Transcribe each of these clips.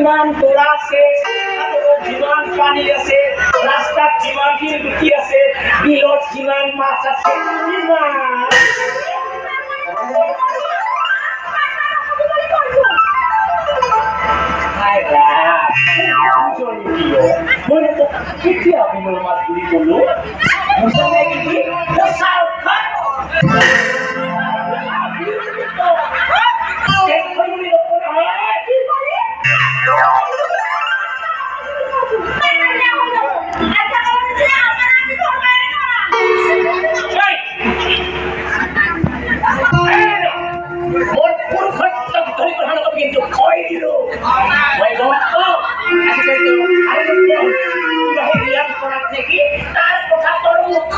যিমান তোৰা আছে যিমান পানী আছে ৰাস্তাত যিমানখিনি দুখী আছে বিলত যিমান মাছ আছে কেতিয়া বিলৰ মাছ বুলি কলো কিন্তু কই দিলো দেখি তার কথা তোর মুখ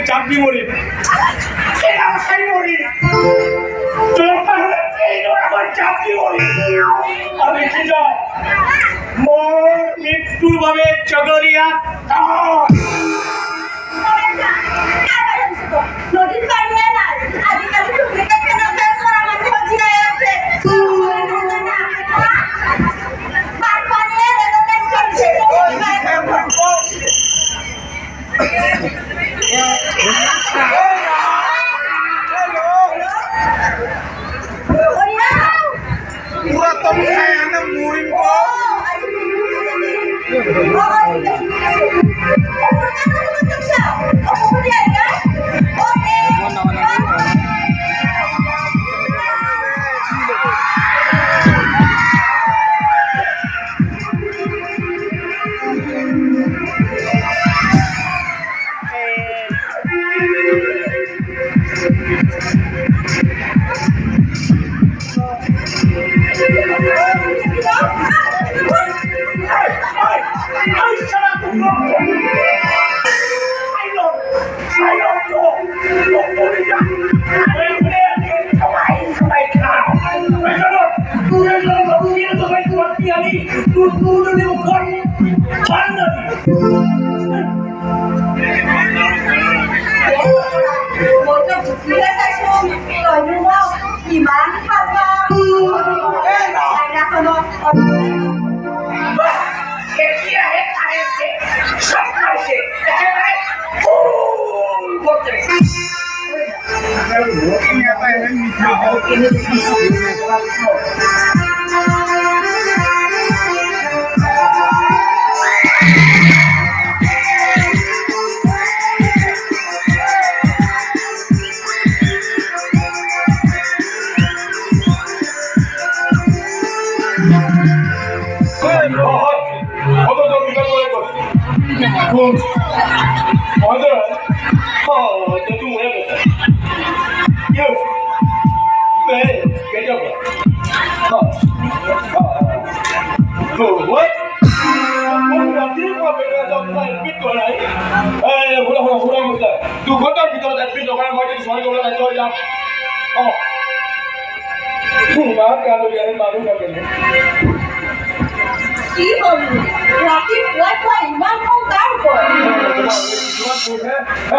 চাপি মরি মরি চাপি মরি আমি কি যাই মোর মৃত্যুর ভাবে চগরিয়া নদীর পানি না আজকাল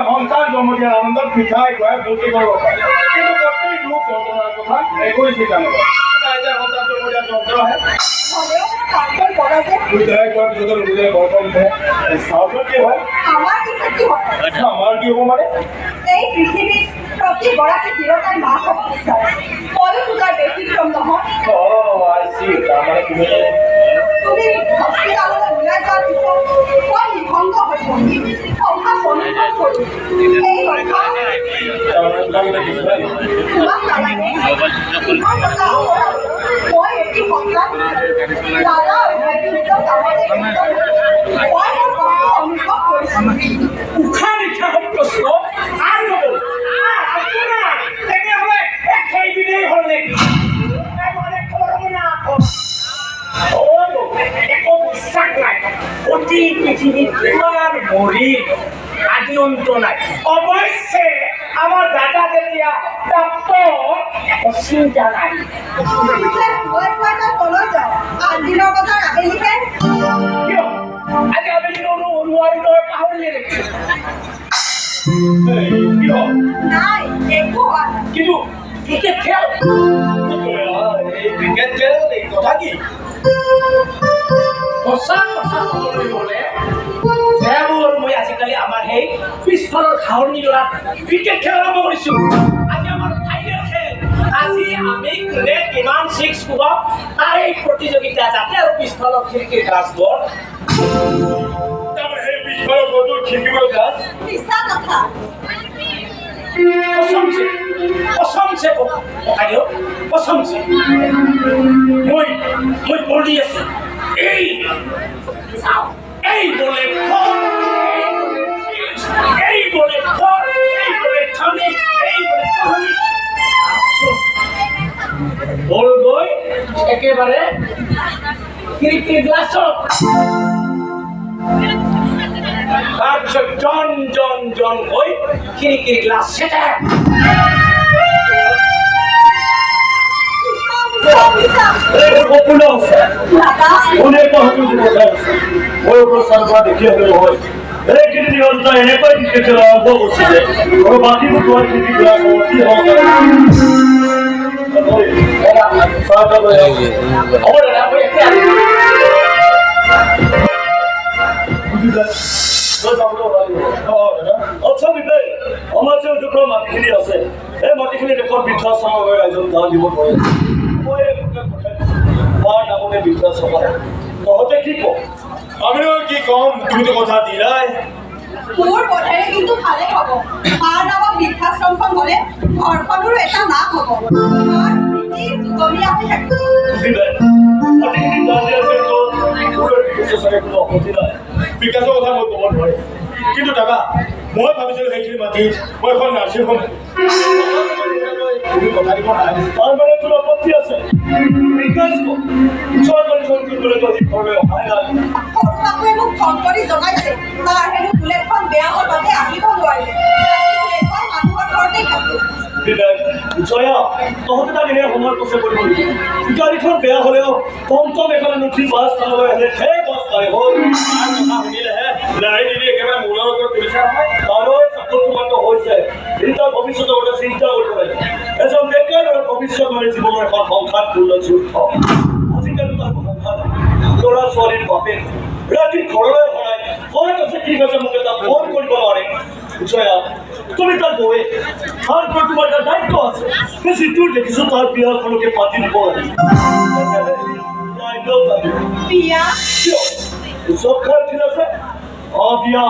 সন্তান জন্ম দিয়াৰ আনন্দত মিঠাই খুৱাই ভৰ্তি কৰিব পাৰে কিন্তু প্ৰত্যেক লোক যন্ত্ৰণাৰ কথা একোৱে চিন্তা নকৰে সন্তান জন্ম দিয়াৰ যন্ত্ৰ আহে বুজাই কোৱাৰ পিছতো নুবুজাই ঘৰ পৰা উঠে চাওঁচোন কি হয় আমাৰ কি হ'ব মানে এই পৃথিৱীত প্ৰতিগৰাকী তিৰোতাই মা হ'ব বিচাৰে ময়ো তোমাৰ ব্যতিক্ৰম নহয় তাৰমানে তুমি হস্পিটাললৈ ওলাই যোৱাৰ পিছত ইমান কথা হ'ল। মই এটি সন্তান দাদা আৰু ভাইটি দুটাও কামতে ব্যস্ত। মই মোৰ কষ্ট অনুভৱ কৰিছোঁ। উশাহ নিশাহত কষ্ট আৰু আপোনাৰ তেনেহ'লে সেইদিনেই হ'ল নেকি একো বিশ্বাস নাই অতি পৃথিৱীত কিমান মৰিল আদি অন্ত নাই অৱশ্যে আমাৰ দাদা যেতিয়া ডাক্তৰ চিন্তা নাই মই এটা কলৈ যাওঁ আগদিনৰ বজাৰ আবেলিহে কিয় আজি আবেলি নোৱাৰি তই পাহৰিলে নেকি কিয় নাই একো হোৱা নাই কিন্তু ক্ৰিকেট খেল এই ক্ৰিকেট খেল এই কথা কি সঁচা কথা ক'বলৈ গ'লে যেবোৰ মই আজিকালি আমাৰ সেই পিছফালৰ ঘাঁহনি দৰাত ক্ৰিকেট খেল আৰম্ভ কৰিছোঁ আজি আমাৰ ফাইনেল খেল আজি আমি কোনে কিমান ছিক্স কোবাম তাৰ এই প্ৰতিযোগিতা যাতে আৰু পিছফালৰ খিৰিকীৰ গাছবোৰ সেই পিছফালৰ গছবোৰ খিৰিকীবোৰ গাছ মিছা কথা অসমছে ককাইদেউ অসমছে মই পঢ়ি আছো এই বলে এই বলে থানি এই বলে কাহানি বল গৈ একেবাৰে খিৰিকীৰ গ্লাছত তাৰপিছত জন হৈ খিৰিকীৰ গ্লাছ চেটে এনেকৈ ক্ৰিকেট আৰম্ভ কৰিছিলে আৰু বাকীবোৰ তোমাৰ ক্ৰিকেট গ্লাছ আমাৰ যে দুখৰ মাটিখিনি আছে সেই মাটিখিনি দেশৰ বৃদ্ধাশ্ৰমৰ ৰাইজক দান দিব নোৱাৰে মাৰ নামতে বৃদ্ধাশ্ৰম তহঁতে কি কওঁ আমিও কি কম তুমিতো কথা দিলাই মোৰ পথেৰে কিন্তু ভালে হ'ব মাৰ নামত বৃদ্ধাশ্ৰমখন হ'লে ঘৰখনৰো এটা নাম হ'ব মাৰ স্মৃতি যুগমীয়া হৈ থাকিব মাটিখিনি দান দিয়াৰ ক্ষেত্ৰত চাগে কোনো আপত্তি নাই বিকাশৰ কথা মই ক'ব নোৱাৰিম কিন্তু দাদা মই ভাবিছিলোঁ সেইখিনি মাটিত মই এখন নাৰ্ছিং হোম তুমি কথা দিব নাই তাৰ মানে তোৰ আপত্তি আছে বিকাশ চৰকাৰী কৰিবলৈ ঘৰলৈ অহাই নাই সৰু বাপুৱে মোক ফোন কৰি জনাইছে তাৰ হেনো বুলেটখন বেয়া হ'ল বাবে আহিব নোৱাৰিলে বুলেটখন মানুহৰ ঘৰতেই থাকিল জয়া তহঁতে তাক এনে সময় পইচা কৰিব লাগিব গাড়ীখন বেয়া হ'লেও টমটম এখনে নুঠি বাছ স্থানলৈ আহিলে সেই বাছ পাই হ'ল তাৰ কথা শুনিলেহে লাৰি দিলি একেবাৰে মূলৰ ওপৰত তুলিছা নহয় তাৰো চাকৰি তোমাক হৈছে তাৰ ভৱিষ্যতৰ কথা চিন্তা কৰিব লাগে এজন বেকাৰ ভৱিষ্যত মানে জীৱনৰ এখন সংসাৰ পূৰ্ণ যুদ্ধ আজিকালি তাৰ সংসাৰ ল'ৰা ছোৱালীৰ বাপেক ৰাতি ঘৰলৈ ভৰাই ঘৰত আছে ঠিক আছে মোক এটা ফোন কৰিব নোৱাৰে জয়া তুমি তাৰ বৌয়ে তাৰ ওপৰত তোমাৰ এটা দায়িত্ব আছে যিটো দেখিছো তাৰ বিয়াখনকে পাতি দিব বিয়া চব খাই ঠিক আছে বিয়া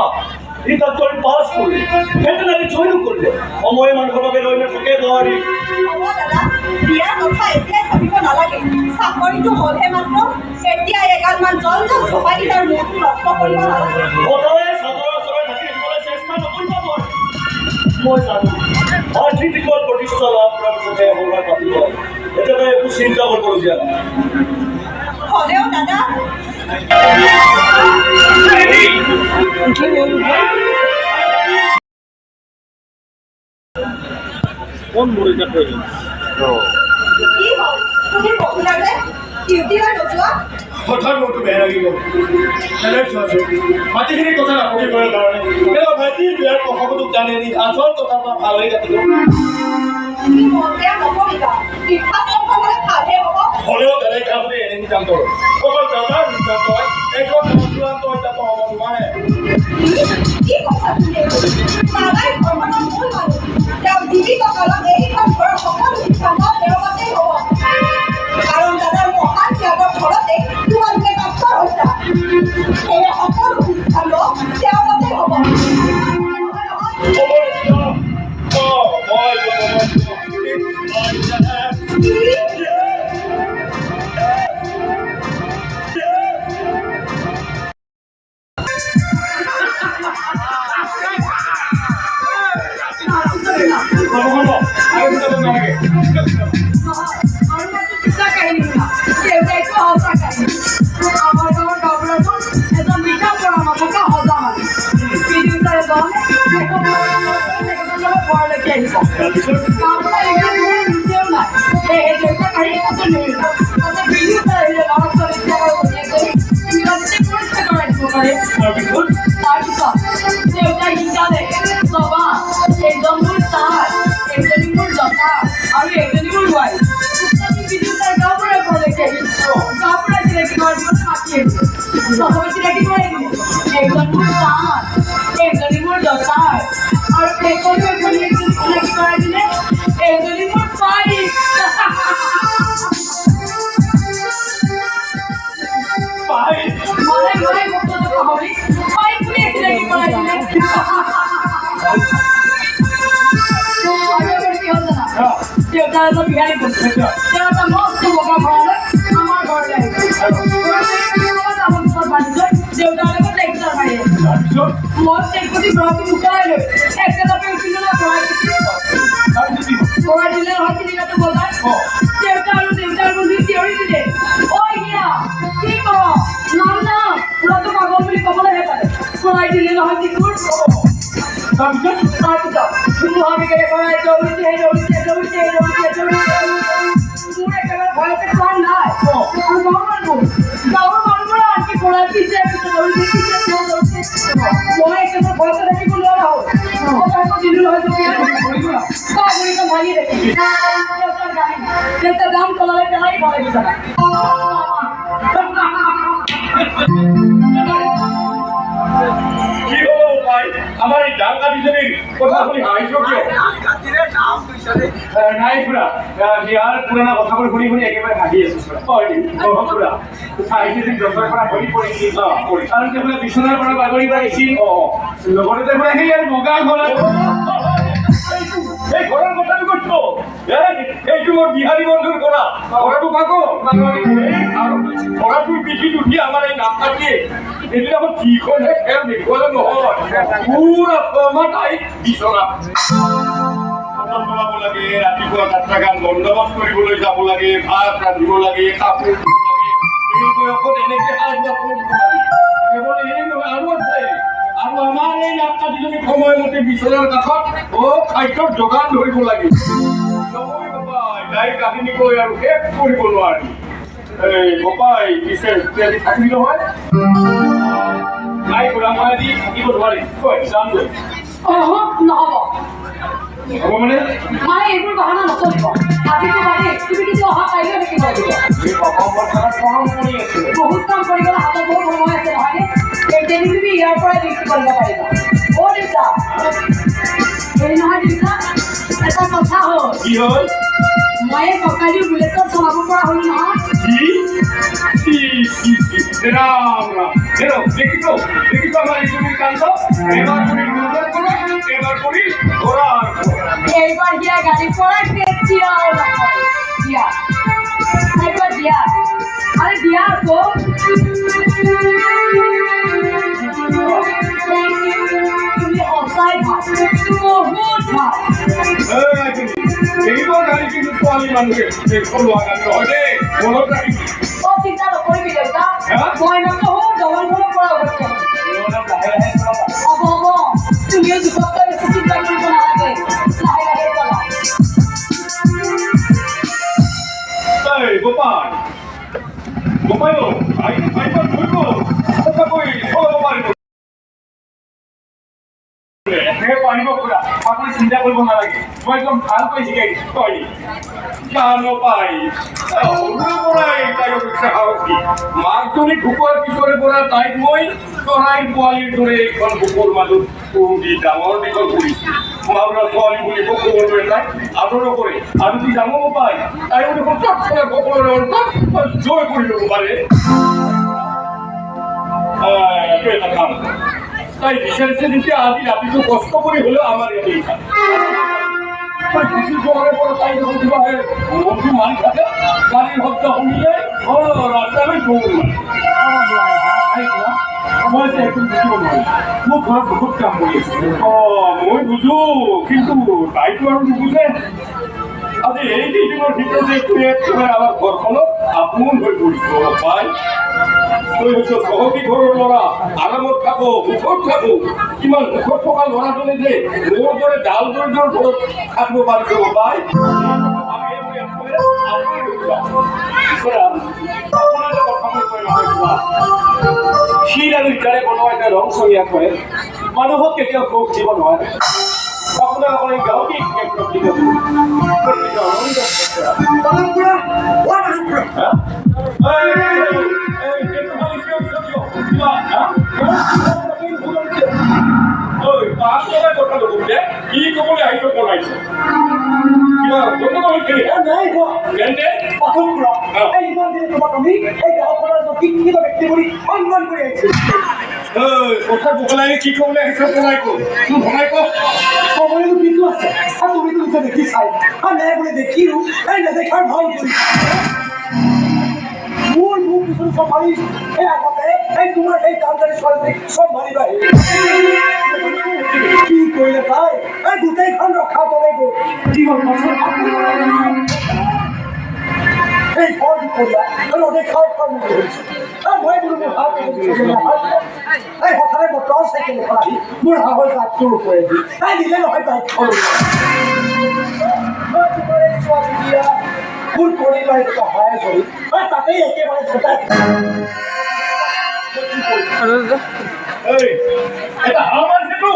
ই তাত তই পাছ কৰিলি ভেটেনাৰী জইনো কৰিলে সময়ে মানুহৰ বাবে ৰৈ নাথাকে নোৱাৰি হ'ব দাদা বিয়াৰ কথা এতিয়াই ভাবিব নালাগে চাকৰিটো হ'লহে মাত্ৰ এতিয়াই এগালমান জল চপাই দি তাৰ মূৰটো নষ্ট কৰিব নালাগে বতৰে চাদৰৰ ওচৰত ঢাকি ৰাখিবলৈ চেষ্টা নকৰিব মই জানো আৰ্থিক প্ৰতিষ্ঠা লাভ কৰাৰ পিছতে সময় পাতিব এতিয়া তই একো চিন্তা কৰিবলগীয়া নাই হ'লেও দাদা কোন মৰিজা কৰি কি হ'ল তুমি পঢ়িলা যে ডিউটিলৈ নোযোৱা হঠাৎ মোৰটো বেয়া লাগি গ'ল মাটিখিনিৰ কথা নাপাতি কৰাৰ কাৰণে ভাইটিৰ বিয়াৰ প্ৰসংগটোক জানি আনি আচল কথা পৰা ভাল হৈ কাটিব তুমি মন বেয়া নকৰিবা বৃদ্ধাশ্ৰমখন হ'লে ভালহে হ'ব হ'লেও বেলেগ কামতে এনে কাম কৰোঁ অকল দাদাৰ সিদ্ধান্ত হয় এইখন চূড়ান্ত সিদ্ধান্ত হ'ব নোৱাৰে কি কথা তুমি দাদাই ঘৰখনৰ মূল মানুহ তেওঁ জীৱিত কালত এইখন ঘৰৰ সকলো সিদ্ধান্ত তেওঁৰ মতেই হ'ব কাৰণ দাদাৰ মহান ত্যাগৰ ফলতে তোমালোকে ডাক্তৰ হৈছা সেয়ে সকলো সিদ্ধান্ত তেওঁৰ মতেই হ'ব মই দেউতাৰ এটা বিহাৰী বন্ধু তেওঁ এটা মস্ত বগা ভৰালৈ আমাৰ ঘৰলৈ আহিছে দেউতাৰ লগত লেকচাৰ মাৰি আছে মই চেকগুটি ঘৰটো মুকাই লৈ একেলগে উঠিলো না ভৰাই দিলে নহয় তিনিটাটো বজাত দেউতা আৰু দেউতাৰ বন্ধু চিঞৰি দিলে ঐ হিয়া কি কৰ নাম না পুৰাটো পাগল বুলি ক'বলৈহে পাৰে ভৰাই দিলে নহয় চিকুৰ তাৰপিছত মহাবিকাৰে ভৰাই দৌৰিছে মোৰ একেবাৰে ভয়তে প্ৰাণ নাই আৰু গাঁৱৰ মানুহবোৰে আনকি ভৰাই পিছে দৌৰিছে মই একেবাৰে ভয়তে থাকিব নোৱাৰা হ'ল দিলো নহয় ভাঙি দেখি দেউতাৰ দাম তলালে পেলাই ভৰাই বিচাৰা কি হলো ভাই আমাৰ এই ডাল কাটিজনেৰ কথা শুনি হাসিছো কিয় নাই পুৰা ইয়াৰ পুৰানা কথাবোৰ শুনি শুনি একেবাৰে হাঁহি আছো পুৰা চাইছে ডক্টৰৰ পৰা ভৰি পৰিছিল আৰু তেবোলে বিচনাৰ পৰা বাগৰি পাৰিছিল লগতে তেবোলে সেই আৰু বগা ঘৰত এই ঘৰৰ কথাটো কৈছো এইটো মোৰ বিহাৰী বন্ধুৰ ঘৰা ঘৰটো পাকো আৰু ঘৰটোৰ পিঠিত উঠি আমাৰ এই নাস্তা দিয়ে এতিয়া আমাৰ কি কৰে খেয়াল দেখবলে নহয় পুৰা সমাটাই বিছনা বলাব লাগে ৰাতিপুৱা যাত্ৰা গান বন্দোবস্ত কৰিবলৈ যাব লাগে ভাত ৰান্ধিব লাগে কাপোৰ ধুব লাগে এই বয়সত এনেকে সাজ বাচন ধুব লাগে কেৱল এই নহয় আৰু আছে আৰু আমাৰ এই যাত্ৰা যিজনী সময়মতে বিচনাৰ কাষত খাদ্যৰ যোগান ধৰিব লাগে নহয় বাবা তাই কাহিনী কৈ আৰু শেষ কৰিব নোৱাৰি এই বাবাই পিছে ইত্যাদি থাকিবি নহয় নাই পুৰা মই আজি থাকিব নোৱাৰি কৈ যাম গৈ নহ'ব হ'ব মানে এইবোৰ বাহানা নচলিব আজিতো বাদে তুমি কিন্তু অহা কাইলৈ থাকিব লাগিব বহুত কাম কৰিবলৈ হাতত বহুত সময় আছে নহয়নে এইকেইদিন তুমি ইয়াৰ পৰাই ডিউটি কৰিব পাৰিবা দেউতা হেৰি নহয় দেউতা এটা কথা হ'ল কি হ'ল মই ককাইদেউ বুলেটত চলাব পৰা হ'লো নহয় রাম রাম দেখিছো আমার এই জমির কাণ্ড এবার করি এবার করি ঘোড়ার এইবার দিয়া গাড়ি পড়া কেতিয়াও নকৰে দিয়া এইবাৰ দিয়া আৰে দিয়া তো তুমি অসাই ভাল বহুত ভাল এইবাৰ গাড়ি কিন্তু ছোৱালী মানুহে চলোৱা গান নহয় দেই মনত ৰাখিবি চিন্তা নকৰিবি দেউতা মই নকওঁ দলংখনৰ পৰা উভতি হ'ব তুমিও জোখতকৈ বেছি চিন্তা কৰিব নালাগে লাহে লাহে চলা গোপাল গোপাল আইবাৰ ধৰবো সঁচাকৈ চলাব পাৰিব পাৰিব পুৰা আপুনি চিন্তা কৰিব নালাগে মই একদম ভালকৈ শিকাই দিছোঁ তই জানো পাই সৰুৰে পৰাই তাইক সাহসী মাকজনী ঢুকোৱাৰ পিছৰে পৰা তাইক মই চৰাইৰ পোৱালিৰ দৰে এইখন বুকুৰ মাজত দি ডাঙৰ দীঘল কৰিছোঁ মাউৰা ছোৱালী বুলি সকলোৰে তাইক আদৰ কৰে আৰু কি জানো পাই তাইও দেখোন তৎক্ষণে সকলোৰে অন্তত জয় কৰি ল'ব পাৰে এইটো এটা কাম তাই বিচাৰিছে যেতিয়া আজি ৰাতিটো কষ্ট কৰি হ'লেও আমাৰ ইয়াতে কিছু জোয়ারে পরে তাই যখন কিবা মন্ত্রী মারি থাকে গাড়ির শব্দ শুনিলে রাস্তায় দৌড় মই যে একদম বুজিব নোৱাৰো মোৰ ঘৰত বহুত কাম কৰি আছে মই বুজো কিন্তু তাইতো আৰু নুবুজে আজি এই কেইদিনৰ ভিতৰতে একেবাৰে আমাৰ ঘৰখনত আপোন হৈ পৰিছো পাই তই হৈছে চহকী ঘৰৰ ল'ৰা আৰামত থাকো সুখত থাকো কিমান সুখত থকা ল'ৰাজনে যে মোৰ দৰে ডাল দৰিদ্ৰৰ ঘৰত থাকিব পাৰিব পাই শিল আৰু ইটাৰে বনোৱা এটা ৰং চঙীয়া কৰে মানুহক কেতিয়াও সুখ দিব নোৱাৰে আপোনালোকৰ এই গাঁৱতেই কি ক'বলৈ আহিছ বনাইছ ইমান দিনে তোমাক আমি এই গাঁওখনৰ ব্যক্তি বুলি সন্মান কৰি আহিছো কথা বকলাই কি ক'বলৈ আহিছে বনাই ক বনাই ক সময়নো কিন্তু আছে আৰু তুমিতো নিজে দেখি চাই আৰু নাই বুলি দেখিও এই নেদেখাৰ ভাল কৰি মোৰ মুখ পিছন চব মাৰি এই আগতে এই তোমাৰ এই কামদাৰী ছোৱালী চব মাৰিবা কি কৰিলে তাই এই গোটেইখন ৰখা তলে গ'ল কি হ'ল এই ঘৰ দুপৰীয়া ৰ'দে খাই খাই মোৰ ধৰিছে মই বোলো মোৰ হাত এই হঠাতে মটৰ চাইকেল এখন আহি মোৰ হাঁহৰ গাঁতটোৰ ওপৰে দি তাই দিলে নহয় বাইকখন মই তোমাৰ এই ছোৱালী মোৰ পৰিবাৰ সহায় কৰি তাতেই একেবাৰে ফুটাই এটা আমাৰ সেইটো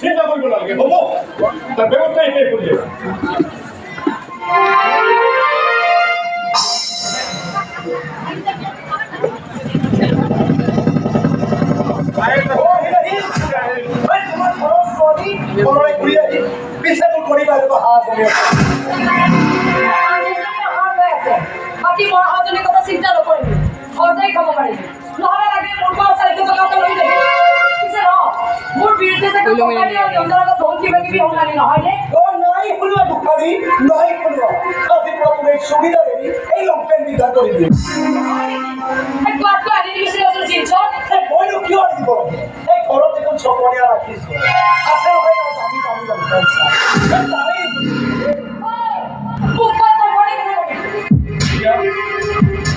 চিন্তা কৰিব নালাগে হ'ব তাৰ ব্যৱস্থা এটাই কৰি দিব তোমাৰ ঘৰৰ ছোৱালী ঘৰলৈ ঘূৰি আহি পিছে মোৰ পৰিবাৰ হাঁহ চলি আছে বাকী মই অহাজনীৰ কথা চিন্তা নকৰিবি ঘৰতেই খাব পাৰিবি নহ'লে লাগে মোৰ পৰা 400 টকা লৈ যাবি পিছে মোৰ বিৰুদ্ধে যে কোম্পানী আৰু দেউতাৰ লগত বহুত কিবা কিবি সংগালি নহয় নে নাই শুনিবা দোকানী নাই শুনিবা আজি পৰা তুমি সুবিধা দেবি এই লম্পেন বিধা কৰি দিম এই বাটটো আনি দিছিল আছিল জিনছ মইনো কিয় আনিব লাগে এই ঘৰত দেখোন চকনীয়া ৰাখিছো আছে নহয় তাৰ দামী দামী পইচা কোম্পানী চবৰে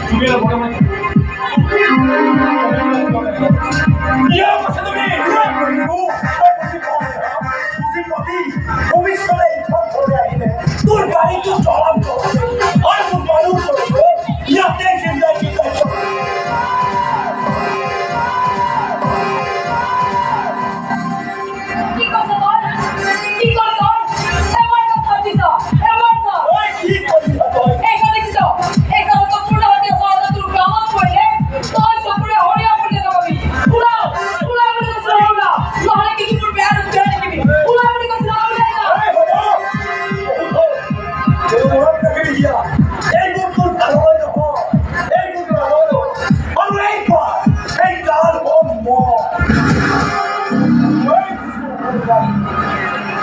তুমি বৰ্তমান ইয়া কথা তুমি ভবিষ্যতে এইখন ঘৰলৈ আহিলে তোৰ গাড়ীটো চলাম আৰু তোৰ মানুহ চলাব ইয়াতে চিন্তাই চিন্তাই কি কথা বল কি কথা এবার কথা দিছ এবার তো কি কৰিবা তই এই কথা দিছ এই কথা তো পুরো হতে সাদা তোর গাওয়া পড়ে তোর সপরে হরিয়া পড়ে যাবি পুরো পুরো বলে শুনো না তাহলে কিছু তোর বেয়ার উঠে যাবি পুরো বলে কথা না বলে না মনত ৰাখিবি দিয়া এই তোৰ ভাললৈ নহয় এই তোৰ ভাললৈ আৰু এই কোৱা এই গাল হ'ল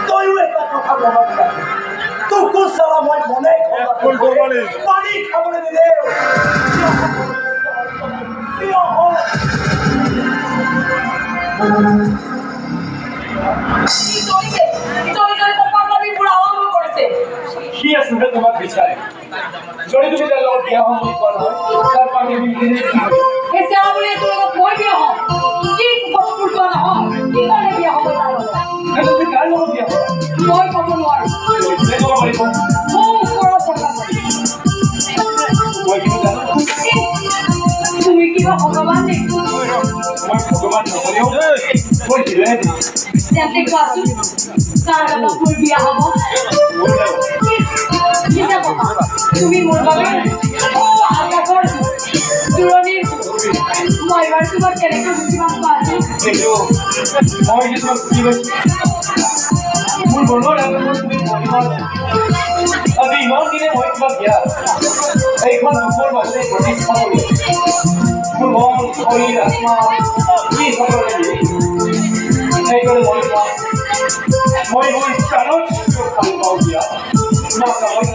তইও এটা কথা মনত ৰাখি তোকো চালা মই মনে পানী খাবলৈ দিলে তোৰ পাগলামি পুৰো আৰম্ভ কৰেছে কি আছে তোমাক বিচাৰে যদি তুমি তাৰ লগত বিয়া হ'ম বুলি কোৱা নহয় তাৰ পানী এসে আমলে তোর লগত মই বিয়া হম কি কথা বলতো না হম কি করে বিয়া হবে তার লগত তুমি কাৰ লগত বিয়া হ'বা মই কব নোৱাৰো তুমি ক'ব পাৰিব হম কৰো কথা মই কিন্তু জানো তুমি কিবা ভগবান নেকি মই ভগৱান নহ'লেও মই দিলে জানতে কাছু তাৰ লগত মোৰ বিয়া হ'ব কিসা বাবা তুমি মোৰ বাবে ও আকাশৰ দূৰণিৰ মই এবাৰ তোমাক কেনেকৈ বুজিবান পাইছো কিন্তু মই কিছুমান বুজি পাইছোঁ মোৰ মনৰ আগত তুমি মহিমা আজি ইমান দিনে মই তোমাক দিয়া এইখন দুখৰ মাজতে প্ৰতিষ্ঠা কৰি মোৰ মন শৰীৰ আত্মা কি সকলোৱে সেইদৰে মই প্ৰাণত ভাল পাওঁ দিয়া তোমাক মই